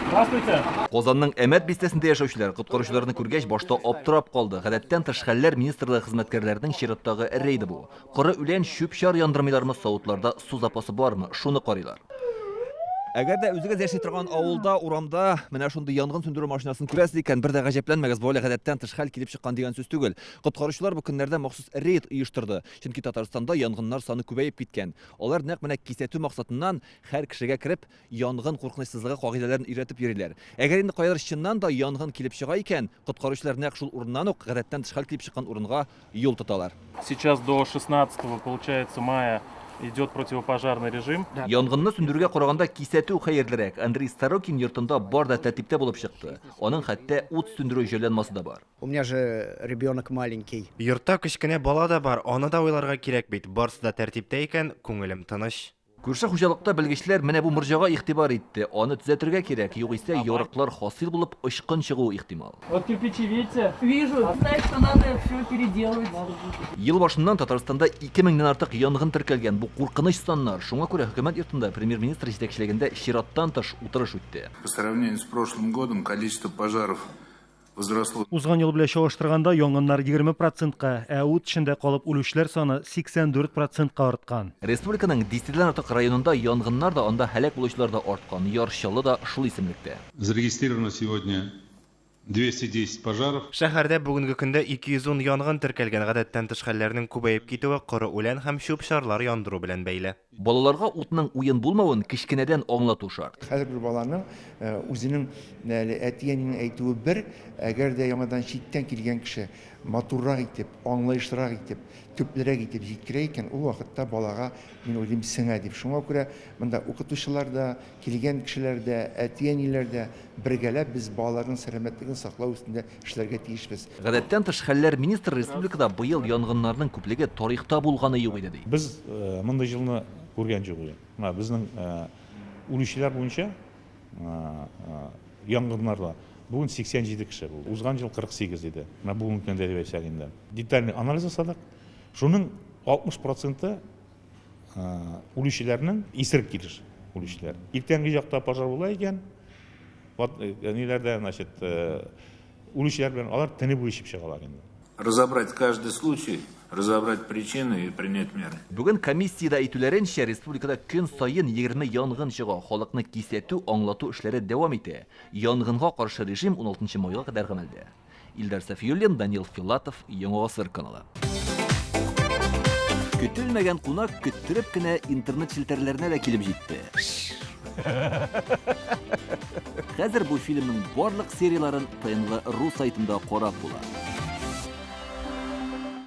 Здравствуйте. Qozonning Emet bistesinde yaşauşlar qutqaruvchilarni ko'rgach boshda optirab qoldi. Гадәттән тыш хәлләр министрлыгы хезмәткәрләренең чираттагы рейды бу. Коры үлән шүп-шар яндырмыйлармы, савытларда су запасы бармы? Шуны карыйлар. Әгәр дә үзегез яши торган авылда, урамда менә шундый янгын сөндерү машинасын күрәсез икән, бер дә гаҗәпләнмәгез, бу гадәттән тыш хәл килеп чыккан дигән сүз түгел. Коткаручылар бу көннәрдә махсус рейд оештырды. Чөнки Татарстанда янгыннар саны күбәеп киткән. Алар нәкъ менә кисәтү максатыннан һәр кешегә кирип, янгын куркынычсызлыгы кагыйдәләрен өйрәтеп йөриләр. Әгәр инде кайдар чыннан да янгын килеп чыга икән, коткаручылар нәкъ шул урыннан ук гадәттән тыш хәл килеп чыккан урынга юл тоталар. Сейчас до 16 получается мая идет противопожарный режим. Янгынны сөндерүгә караганда кисәтү хәерлерәк. Андрей Старокин йортында бар да тәртиптә булып чыкты. Аның хәтта ут сөндерү җайланмасы да бар. У меня же ребенок маленький. Йортта кечкенә бала да бар, аны да уйларга кирәк бит. Барысы да тәртиптә икән, күңелем тыныч. Күрше хуҗалыкта белгечләр менә бу морҗага игътибар итте. Аны төзәтергә кирәк, югыйсә ярыклар хасил булып ычкын чыгу ихтимал. Вот кирпичи видите? Вижу, знаешь, что надо все переделывать. Ел башыннан Татарстанда 2000-дән артык янгын теркәлгән. Бу куркыныч саннар. Шуңа күрә хөкүмәт йортында премьер-министр җитәкчелегендә чираттан тыш утырыш үтте. По сравнению с прошлым годом количество пожаров возросло. Узган ел белән чагыштырганда янгыннар 20%-ка, ә ут эчендә калып үлүчләр саны 84%-ка арткан. Республиканың 10-дән артык районында янгыннар да, анда һәлак булучылар да арткан. Ярчалы да шул исемлектә. Зарегистрировано сегодня 210 пожаров. Шәһәрдә бүгенге көндә 210 янгын теркәлгән, гадәттән тыш хәлләрнең күбәеп китүе коры үлән һәм шүп-шарлар яндыру белән бәйле. Балаларга утның уен булмавын кичкенәдән аңлату шарт. Һәр баланың үзенең әтиянең әйтүе бер, әгәр дә яңадан читтән килгән кеше матуррак итеп, аңлаешлырак итеп, төплерәк итеп җиткерә икән, ул вакытта балага мин уйлыйм сеңә дип. Шуңа күрә монда укытучылар да, килгән кешеләр дә, әтияниләр дә бергәләп без балаларның сәламәтлеген саклау өстендә эшләргә тиешбез. Гадәттән тыш хәлләр министры республикада быел янгыннарның күплеге тарихта булганы юк иде ди. Без мондай җылны күргән юк. Безнең үлүчеләр буенча янгыннарда бүгін 87 кеше булды. Узган жыл 48 иде. Менә бүгенге көндә дип әйтсәк инде. Детальный анализ ясадык. Шуның 60% үлүчеләрнең исерек килеш үлүчеләр. Иртәнге якта пожар була икән, ниләрдә, значит, үлүчеләр белән алар тәне буешып чыгалар инде. Разобрать каждый случай, разобрать причины и принять меры. Бүген комиссияда әйтүләренчә, республикада көн сайын 20 янгын чыга. Халыкны кисәтү, аңлату эшләре дәвам итә. Янгынга каршы режим 16 майга кадәр гамәлдә. Илдар Сафиуллин, Данил Филатов, Яңа Гасыр каналы. Көтелмәгән кунак көттереп кенә интернет челтәрләренә дә килеп җитте. Хәзер бу фильмның барлык серияларын ТНВ.ру сайтында карап була.